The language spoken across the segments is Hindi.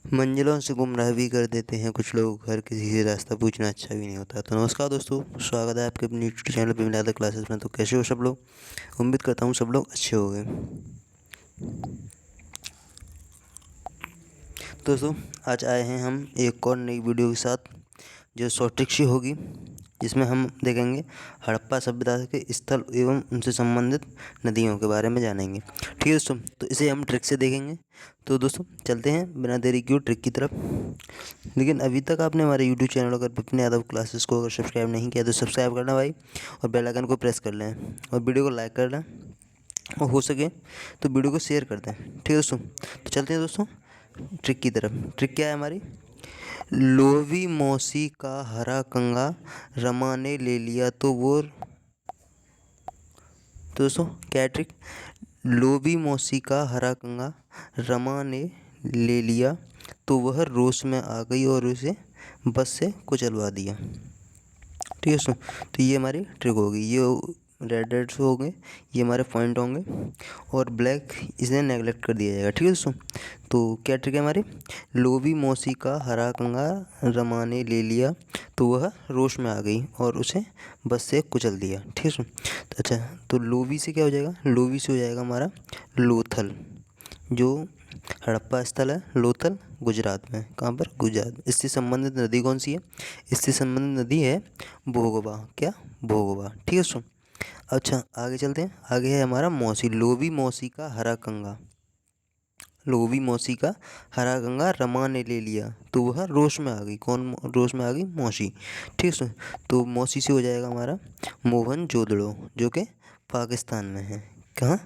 मंजिलों से गुमराह भी कर देते हैं कुछ लोग, हर किसी से रास्ता पूछना अच्छा भी नहीं होता। तो नमस्कार दोस्तों, स्वागत है आपके अपने यूट्यूब चैनल पे मिलाद क्लासेस में। तो कैसे हो सब लोग? उम्मीद करता हूँ सब लोग अच्छे होंगे। दोस्तों, आज आए हैं हम एक और नई वीडियो के साथ, जो शॉर्ट ट्रिक सी होगी, जिसमें हम देखेंगे हड़प्पा सभ्यता के स्थल एवं उनसे संबंधित नदियों के बारे में जानेंगे। ठीक है दोस्तों, तो इसे हम ट्रिक से देखेंगे। तो दोस्तों चलते हैं बिना देरी किए ट्रिक की तरफ। लेकिन अभी तक आपने हमारे यूट्यूब चैनल अगर विपिन यादव क्लासेस को अगर सब्सक्राइब नहीं किया तो सब्सक्राइब करना भाई, और बेल आइकन को प्रेस कर लें और वीडियो को लाइक कर लें, और हो सके तो वीडियो को शेयर कर दें। ठीक है दोस्तों, तो चलते हैं दोस्तों ट्रिक की तरफ। ट्रिक क्या है हमारी? लोभी मौसी का हरा कंगा रमा ने ले लिया तो वो। तो दोस्तों क्या है ट्रिक? लोभी मौसी का हरा कंगा रमा ने ले लिया तो वह रोष में आ गई और उसे बस से कुचलवा दिया। ठीक है दोस्तों, तो ये हमारी ट्रिक होगी। ये रेड रेड हो गए, ये हमारे पॉइंट होंगे, और ब्लैक इसे नेगलेक्ट कर दिया जाएगा। ठीक है दोस्तों, तो क्या ट्रिक है हमारी? लोभी मौसी का हरा कंगा रमा ने ले लिया तो वह रोष में आ गई और उसे बस से कुचल दिया। ठीक है दोस्तों, तो अच्छा, तो लोभी से क्या हो जाएगा? लोभी से हो जाएगा हमारा लोथल, जो हड़प्पा स्थल है लोथल, गुजरात में। कहाँ पर? गुजरात में। इससे संबंधित नदी कौन सी है? इससे संबंधित नदी है भोगवा। क्या? भोगवा। ठीक है सुन। अच्छा आगे चलते हैं। आगे है हमारा मौसी। लोभी मौसी का हरा कंगा, लोभी मौसी का हरा कंगा रमा ने ले लिया तो वह रोष में आ गई। कौन रोष में आ गई? मौसी। ठीक है सुन। तो मौसी से हो जाएगा हमारा मोहन जोदड़ो, जो कि पाकिस्तान में है। कहाँ?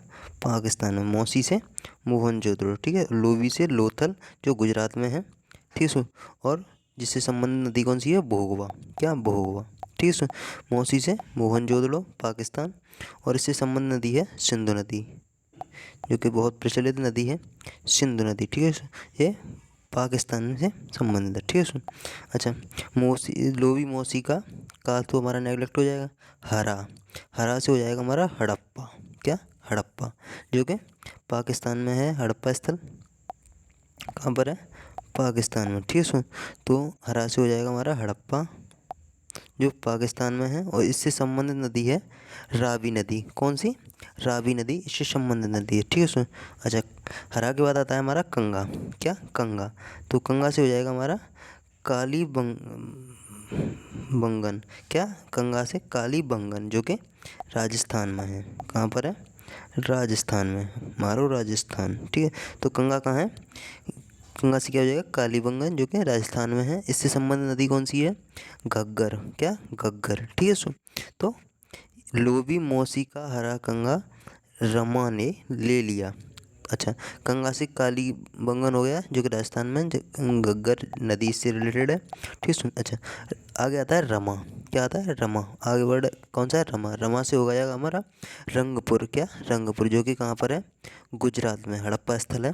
पाकिस्तान में। मौसी से मोहन जोदड़ो। ठीक है। लोभी से लोथल, जो गुजरात में है। ठीक है सुन। और जिससे संबंधित नदी कौन सी है? भोगवा। क्या? भोगवा। ठीक है सुन। मौसी से मोहन जोदड़ो पाकिस्तान, और इससे संबंध नदी है सिंधु नदी, जो कि बहुत प्रचलित नदी है सिंधु नदी। ठीक है, ये पाकिस्तान से संबंधित है। ठीक है सुन। अच्छा, मौसी लोभी मौसी का तो हमारा नेगलेक्ट हो जाएगा। हरा, हरा से हो जाएगा हमारा हड़प्पा। क्या? हड़प्पा, जो कि पाकिस्तान में है। हड़प्पा स्थल कहाँ पर है? पाकिस्तान में। ठीक है सुन। तो हरा से हो जाएगा हमारा हड़प्पा, जो पाकिस्तान में है, और इससे संबंधित नदी है रावी नदी। कौन सी? रावी नदी इससे संबंधित नदी है। ठीक है सुन। अच्छा, हरा के बाद आता है हमारा कंगा। क्या? कंगा। तो कंगा से हो जाएगा हमारा काली बंगन। क्या? कंगा से काली बंगन, जो कि राजस्थान में है। कहाँ पर है? राजस्थान में। मारो राजस्थान। ठीक है, तो कंगा कहाँ है? गंगा से क्या हो जाएगा? कालीबंगन, जो कि राजस्थान में है। इससे संबंधित नदी कौन सी है? घग्गर। क्या? घग्गर। ठीक है सुन। तो लोभी मौसी का हरा कंगा रमा ने ले लिया। अच्छा, कंगा से कालीबंगन हो गया, जो कि राजस्थान में घग्गर नदी से रिलेटेड है। ठीक है सुन। अच्छा, आगे आता है रमा। क्या आता है? रमा। आगे वर्ड कौन सा है? रमा। रमा से हो जाएगा हमारा रंगपुर। क्या? रंगपुर, जो कि कहाँ पर है? गुजरात में। हड़प्पा स्थल है,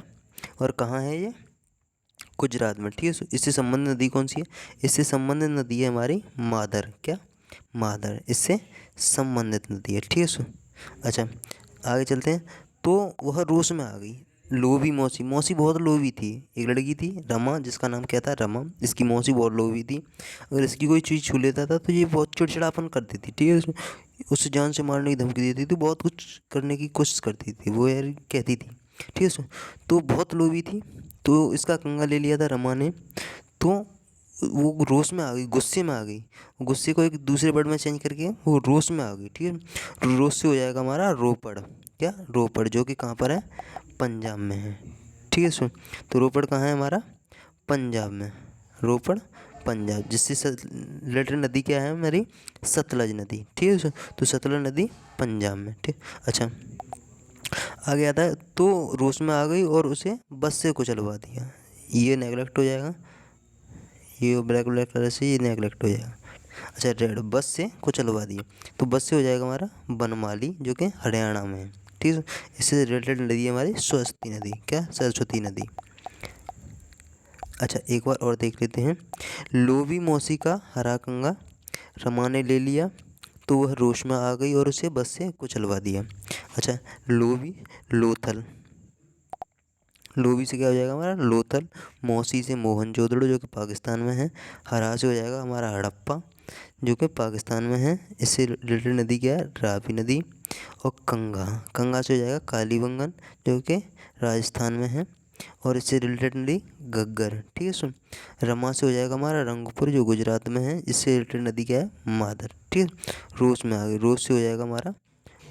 और कहाँ है ये? गुजरात में। ठीक है। इससे संबंधित नदी कौन सी है? इससे संबंधित नदी है हमारी मादर। क्या? मादर इससे संबंधित नदी है। ठीक है सो। अच्छा, आगे चलते हैं। तो वह रोष में आ गई। लोभी मौसी, मौसी बहुत लोभी थी। एक लड़की थी रमा, जिसका नाम क्या था? रमा। इसकी मौसी बहुत लोभी थी। अगर इसकी कोई चीज़ छू लेता था तो ये बहुत चिड़चिड़ापन करती थी। ठीक है, उसे जान से मारने की धमकी देती थी, बहुत कुछ करने की कोशिश करती थी वो, यार कहती थी। ठीक है सो। तो बहुत लोभी थी, तो इसका कंगा ले लिया था रमा ने। तो वो रोष में आ गई, गुस्से में आ गई। गुस्से को एक दूसरे वर्ड में चेंज करके वो रोष में आ गई। ठीक है, रोष से हो जाएगा हमारा रोपड़। क्या? रोपड़, जो कि कहाँ पर है? पंजाब में है। ठीक है सुन। तो रोपड़ कहाँ है हमारा? पंजाब में। रोपड़ पंजाब, जिससे रिलेटेड नदी क्या है हमारी? सतलज नदी। ठीक है सुन। तो सतलज नदी पंजाब में। ठीक। अच्छा, आगे आता है तो रोष में आ गई और उसे बस से कुचलवा दिया। ये नेगलेक्ट हो जाएगा, ये ब्लैक ब्लैक कलर से ये नेगलेक्ट हो जाएगा। अच्छा, रेड, बस से कुचलवा दिया। तो बस से हो जाएगा हमारा बनमाली, जो कि हरियाणा में है। ठीक है, इससे रिलेटेड नदी है हमारी सरस्वती नदी। क्या? सरस्वती नदी। अच्छा, एक बार और देख लेते हैं। लोभी मौसी का हरा कंगा रमा ने ले लिया तो वह रोष में आ गई और उसे बस से कुचलवा दिया। अच्छा, लोभी लोथल, लोभी से क्या हो जाएगा हमारा लोथल, मौसी से मोहनजोदड़ो जो कि पाकिस्तान में है, हरा से हो जाएगा हमारा हड़प्पा जो कि पाकिस्तान में है। इससे रिलेटेड नदी क्या है, रावी नदी। और कंगा, कंगा से हो जाएगा कालीबंगन जो कि राजस्थान में है। और इससे रिलेटेड नदी घग्गर, ठीक है सुन। रमा से हो जाएगा हमारा रंगपुर जो गुजरात में है, इससे रिलेटेड नदी क्या है, मादर, ठीक है। रोस में आ गई, रोस से हो जाएगा हमारा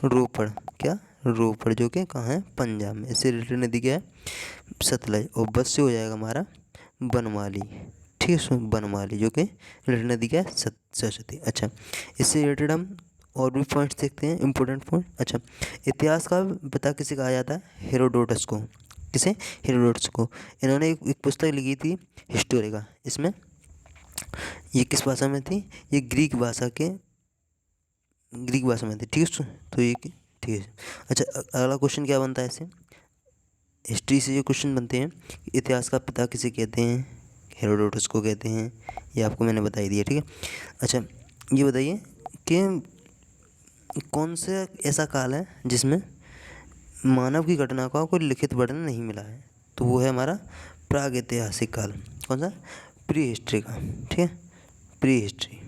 रोपड़, क्या, रोपड़ जो कि कहाँ है, पंजाब में, इससे रिलेटेड नदी क्या है, सतलज। और बस से हो जाएगा हमारा बनमाली, ठीक है सुन, बनमाली जो कि रिलेटेड नदी क्या है, सरस्वती। अच्छा, इससे रिलेटेड हम और भी पॉइंट्स देखते हैं, इंपॉर्टेंट पॉइंट। अच्छा, इतिहास का पिता किसे कहा जाता है, हेरोडोटस को। किसे, हेरोडोटस को। इन्होंने एक पुस्तक लिखी थी हिस्टोरिका। इसमें ये किस भाषा में थी, ये ग्रीक भाषा में थी, ठीक है। तो ये ठीक है। अच्छा, अगला क्वेश्चन क्या बनता है इससे, हिस्ट्री से जो क्वेश्चन बनते हैं, इतिहास का पिता किसे कहते हैं, हेरोडोटस को कहते हैं, ये आपको मैंने बता ही दिया, ठीक है। अच्छा, ये बताइए कि कौन सा ऐसा काल है जिसमें मानव की घटना का कोई लिखित वर्णन नहीं मिला है, तो वो है हमारा प्रागैतिहासिक काल। कौन सा, प्री हिस्ट्री का, ठीक है, प्री हिस्ट्री।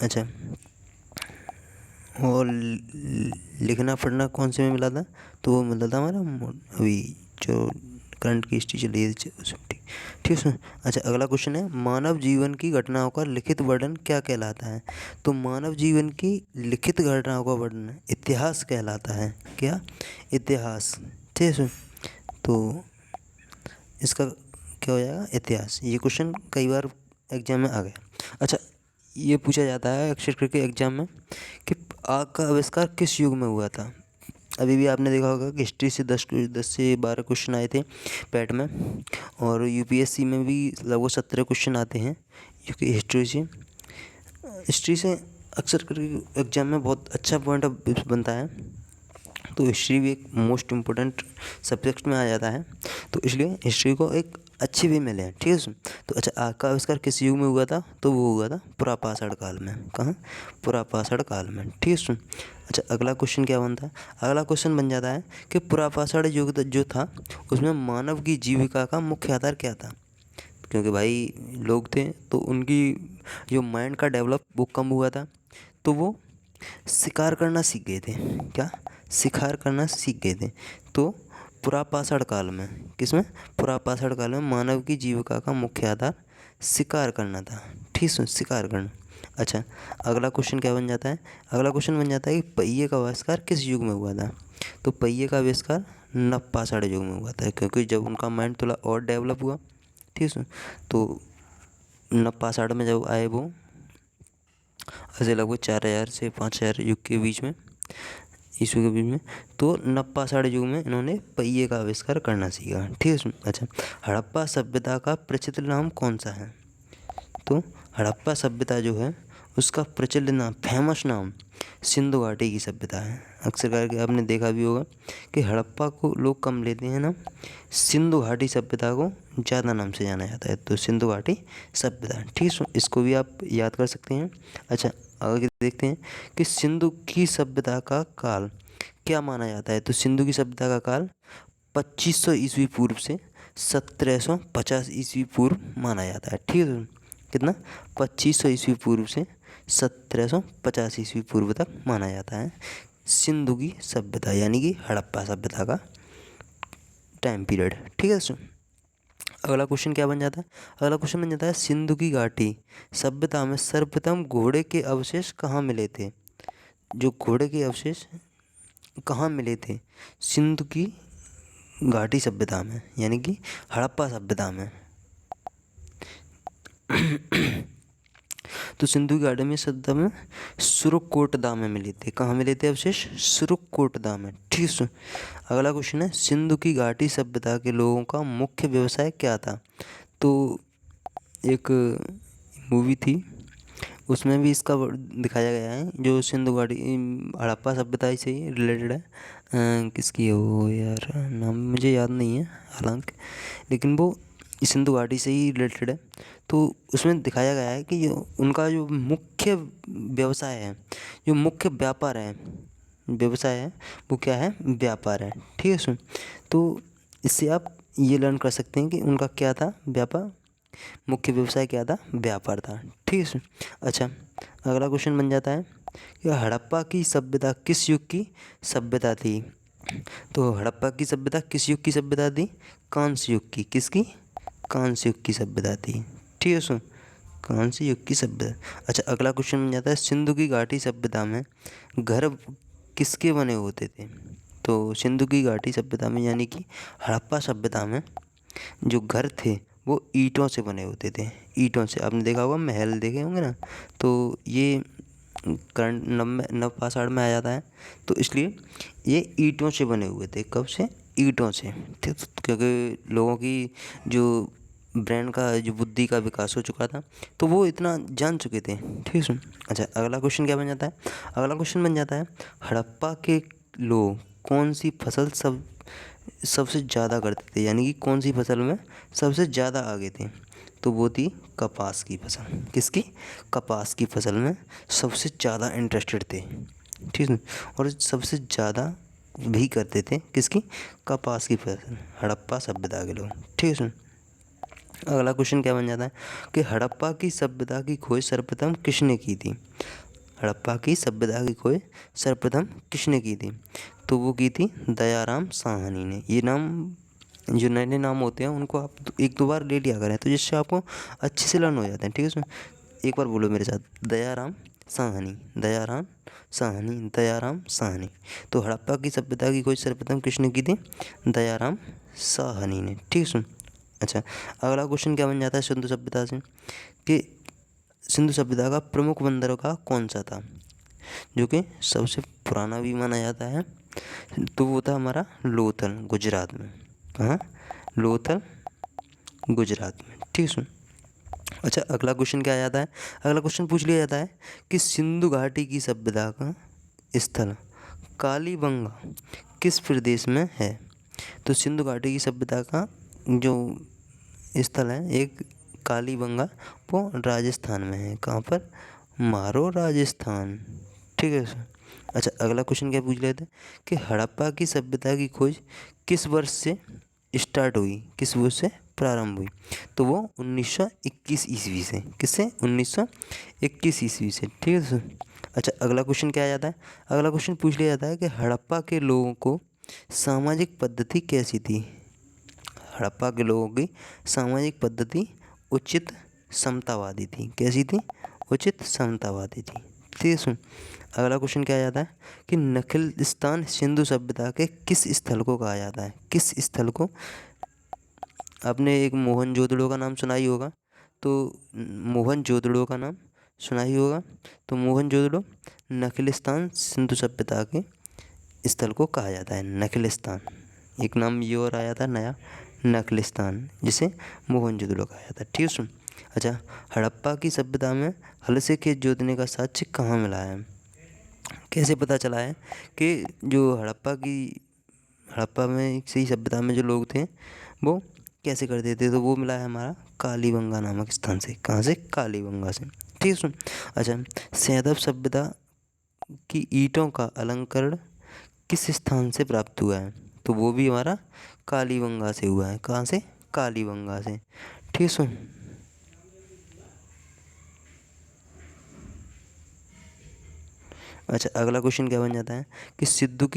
अच्छा, और लिखना पढ़ना कौन से में मिला था, तो वो मिला था हमारा अभी जो करंट की हिस्ट्री चल रही है उसमें, ठीक है। अच्छा, अगला क्वेश्चन है, मानव जीवन की घटनाओं का लिखित वर्णन क्या कहलाता है, तो मानव जीवन की लिखित घटनाओं का वर्णन इतिहास कहलाता है, क्या, इतिहास, ठीक है। तो इसका क्या हो जाएगा, इतिहास। ये क्वेश्चन कई बार एग्जाम में आ गया। अच्छा, ये पूछा जाता है अक्सर करके एग्जाम में कि आग का आविष्कार किस युग में हुआ था। अभी भी आपने देखा होगा कि हिस्ट्री से 10 से 12 क्वेश्चन आए थे पैट में, और यूपीएससी में भी लगभग 17 क्वेश्चन आते हैं क्योंकि हिस्ट्री से अक्सर करके एग्जाम में बहुत अच्छा पॉइंट बनता है। तो हिस्ट्री भी एक मोस्ट इम्पोर्टेंट सब्जेक्ट में आ जाता है, तो इसलिए हिस्ट्री को एक अच्छी वे में लें, ठीक है। तो अच्छा, आग का आविष्कार किस युग में हुआ था, तो वो हुआ था पुरापाषाण काल में। कहाँ, पुरापाषाण काल में, ठीक है। अच्छा, अगला क्वेश्चन क्या बनता है, अगला क्वेश्चन बन जाता है कि पुरापाषाण युग जो था उसमें मानव की जीविका का मुख्य आधार क्या था, क्योंकि भाई लोग थे तो उनकी जो माइंड का डेवलप वो कम हुआ था, तो वो शिकार करना सीख गए थे, क्या, शिकार करना सीख गए थे। तो पुरापाषाण काल में, किसमें, पुरापाषाण काल में मानव की जीविका का मुख्य आधार शिकार करना था, ठीक है, शिकार करना। अच्छा, अगला क्वेश्चन क्या बन जाता है, अगला क्वेश्चन बन जाता है कि पहिए का आविष्कार किस युग में हुआ था, तो पहिए का आविष्कार नवपाषाण युग में हुआ था, क्योंकि जब उनका माइंड थोड़ा और डेवलप हुआ, ठीक है। तो नवपाषाण में जब आए वो ऐसे लगभग 4000 से 5000 युग के बीच में, ईस्वी के बीच में, तो नवपाषाण युग में इन्होंने पहिए का आविष्कार करना सीखा, ठीक है। अच्छा, हड़प्पा सभ्यता का प्रचलित नाम कौन सा है, तो हड़प्पा सभ्यता जो है उसका प्रचलित नाम, फेमस नाम सिंधु घाटी की सभ्यता है। अक्सर करके आपने देखा भी होगा कि हड़प्पा को लोग कम लेते हैं ना, सिंधु घाटी सभ्यता को ज़्यादा नाम से जाना जाता है, तो सिंधु घाटी सभ्यता, ठीक है। इसको भी आप याद कर सकते हैं। अच्छा, आगे देखते हैं कि सिंधु की सभ्यता का काल क्या माना जाता है, तो सिंधु की सभ्यता का काल 2500 ईस्वी पूर्व से 1750 ईस्वी पूर्व माना जाता है, ठीक है। कितना, 2500 ईस्वी पूर्व से 1750 ईस्वी पूर्व तक माना जाता है सिंधु की सभ्यता, यानी कि हड़प्पा सभ्यता का टाइम पीरियड, ठीक है। अगला क्वेश्चन क्या बन जाता है, अगला क्वेश्चन बन जाता है सिंधु की घाटी सभ्यता में सर्वप्रथम घोड़े के अवशेष कहाँ मिले थे, जो घोड़े के अवशेष कहाँ मिले थे सिंधु की घाटी सभ्यता में, यानी कि हड़प्पा सभ्यता में। तो सिंधु की घाटी में सभ्यता में सुरकोटदा में मिले थे, कहाँ मिले थे अवशेष, सुरकोटदा में, ठीक है। अगला क्वेश्चन है सिंधु की घाटी सभ्यता के लोगों का मुख्य व्यवसाय क्या था, तो एक मूवी थी उसमें भी इसका दिखाया गया है, जो सिंधु घाटी हड़प्पा सभ्यता से ही रिलेटेड है। किसकी है वो यार, नाम मुझे याद नहीं है हालांकि, लेकिन वो सिंधु घाटी से ही रिलेटेड है। तो उसमें दिखाया गया है कि जो उनका जो मुख्य व्यवसाय है, जो मुख्य व्यापार है, व्यवसाय है वो क्या है, व्यापार है। ठीक है सुन, तो इससे आप ये लर्न कर सकते हैं कि उनका क्या था, व्यापार, मुख्य व्यवसाय क्या था, व्यापार था। ठीक है सुन। अच्छा, अगला क्वेश्चन बन जाता है कि हड़प्पा की सभ्यता किस युग की सभ्यता थी। तो हड़प्पा की सभ्यता किस युग की सभ्यता थी, कांस्य युग की। किसकी, कांस्य युग की सभ्यता थी। ठीक है सुन, कांस्य युग की सभ्यता। अच्छा, अगला क्वेश्चन बन जाता है सिंधु की घाटी सभ्यता में घर किसके बने होते थे। तो सिंधु की घाटी सभ्यता में यानी कि हड़प्पा सभ्यता में जो घर थे वो ईंटों से बने होते थे। ईंटों से, आपने देखा होगा, महल देखे होंगे ना, तो ये करंट नव पाषाण में आ जाता है, तो इसलिए ये ईंटों से बने हुए थे। कब से, ईंटों से। ठीक, क्योंकि लोगों की जो ब्रेन का, जो बुद्धि का विकास हो चुका था, तो वो इतना जान चुके थे। ठीक है सुन। अच्छा, अगला क्वेश्चन क्या बन जाता है, अगला क्वेश्चन बन जाता है हड़प्पा के लोग कौन सी फसल सबसे ज़्यादा करते थे, यानी कि कौन सी फसल में सबसे ज़्यादा आगे थे। तो वो थी कपास की फसल। किसकी, कपास की फसल में सबसे ज़्यादा इंटरेस्टेड थे। ठीक है, और सबसे ज़्यादा भी करते थे किसकी, कपास की फसल, हड़प्पा सभ्यता के लोग। ठीक है सुन। अगला क्वेश्चन क्या बन जाता है कि हड़प्पा की सभ्यता की खोज सर्वप्रथम किसने की थी। हड़प्पा की सभ्यता की खोज सर्वप्रथम किसने की थी। तो वो की थी दयाराम साहनी ने। ये नाम, जो नए नए नाम होते हैं उनको आप एक दो बार ले लिया करें, तो जिससे आपको अच्छे से लर्न हो जाते हैं। ठीक है सुन, एक बार बोलो मेरे साथ, दयाराम साहनी, दयाराम साहनी, दयाराम साहनी। तो हड़प्पा की सभ्यता की खोज सर्वप्रथम किसने की थी, दयाराम साहनी ने। ठीक है सुन। अच्छा, अगला क्वेश्चन क्या बन जाता है सिंधु सभ्यता से कि सिंधु सभ्यता का प्रमुख बंदरगाह कौन सा था, जो कि सबसे पुराना भी माना जाता है। तो वो था हमारा लोथल, गुजरात में। कहाँ, लोथल, गुजरात में। ठीक है सुन। अच्छा, अगला क्वेश्चन क्या आ जाता है, अगला क्वेश्चन पूछ लिया जाता है कि सिंधु घाटी की सभ्यता का स्थल कालीबंगा किस प्रदेश में है। तो सिंधु घाटी की सभ्यता का जो स्थल है एक कालीबंगा, वो राजस्थान में है। कहाँ पर, मारो राजस्थान। ठीक है सर। अच्छा, अगला क्वेश्चन क्या पूछ लेते हैं कि हड़प्पा की सभ्यता की खोज किस वर्ष से स्टार्ट हुई, किस वर्ष से प्रारंभ हुई। तो वो 1921 ईस्वी से। किससे, 1921 ईस्वी से। ठीक है सर। अच्छा, अगला क्वेश्चन क्या आ जाता है, अगला क्वेश्चन पूछ लिया जाता है कि हड़प्पा के लोगों को सामाजिक पद्धति कैसी थी। हड़प्पा के लोगों की सामाजिक पद्धति उचित समतावादी थी। कैसी थी, उचित समतावादी थी। ठीक है सुन। अगला क्वेश्चन क्या आ जाता है कि नखिलस्तान सिंधु सभ्यता के किस स्थल को कहा जाता है। किस स्थल को, आपने एक मोहनजोदड़ो का नाम सुना ही होगा, तो मोहनजोदड़ो का नाम सुना ही होगा, तो मोहनजोदड़ो नखिलस्तान सिंधु सभ्यता के स्थल को कहा जाता है। नखिलस्तान, एक नाम ये और आया था नया, नखलिस्तान, जिसे मोहनजोदड़ो कहा जाता है। ठीक है सुन। अच्छा, हड़प्पा की सभ्यता में हल से खेत जोतने का साक्ष्य कहाँ मिला है। कैसे पता चला है कि जो हड़प्पा में से ही सभ्यता में जो लोग थे वो कैसे करते थे। तो वो मिला है हमारा कालीबंगा नामक स्थान से। कहाँ से, कालीबंगा से। ठीक है सुन। अच्छा, सैंधव सभ्यता की ईंटों का अलंकरण किस स्थान से प्राप्त हुआ है। तो वो भी हमारा कालीबंगा से हुआ है। कहाँ से, कालीबंगा से। ठीक है सुन। अच्छा, अगला क्वेश्चन क्या बन जाता है कि सिंधु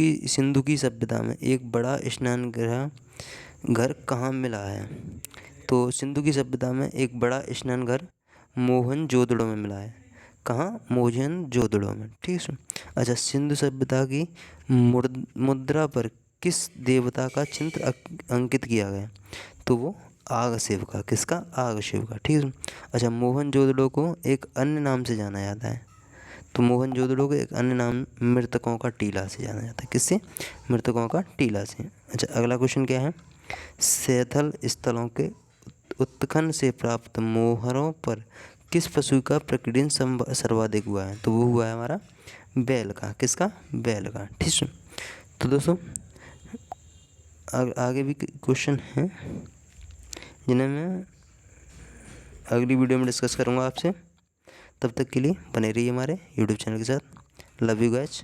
की सभ्यता में एक बड़ा स्नान घर कहाँ मिला है। तो सिंधु की सभ्यता में एक बड़ा स्नान घर मोहनजोदड़ो में मिला है। कहाँ, मोहनजोदड़ो में। ठीक है सुन। अच्छा, सिंधु सभ्यता की मुद्रा पर किस देवता का चित्र अंकित किया गया। तो वो आग शिव का। किसका, आग शिव का। ठीक है सुन। अच्छा, मोहनजोदड़ो को एक अन्य नाम से जाना जाता है। तो मोहनजोदड़ो को एक अन्य नाम मृतकों का टीला से जाना जाता है। किससे, मृतकों का टीला से। अच्छा, अगला क्वेश्चन क्या है, शैथिल स्थलों के उत्खनन से प्राप्त मोहरों पर किस पशु का प्रकीर्णन सर्वाधिक हुआ है। तो वो हुआ है हमारा बैल का। किसका, बैल का। ठीक है। तो दोस्तों आगे भी क्वेश्चन हैं जिन्हें मैं अगली वीडियो में डिस्कस करूँगा आपसे। तब तक के लिए बने रहिए हमारे यूट्यूब चैनल के साथ। Love you guys.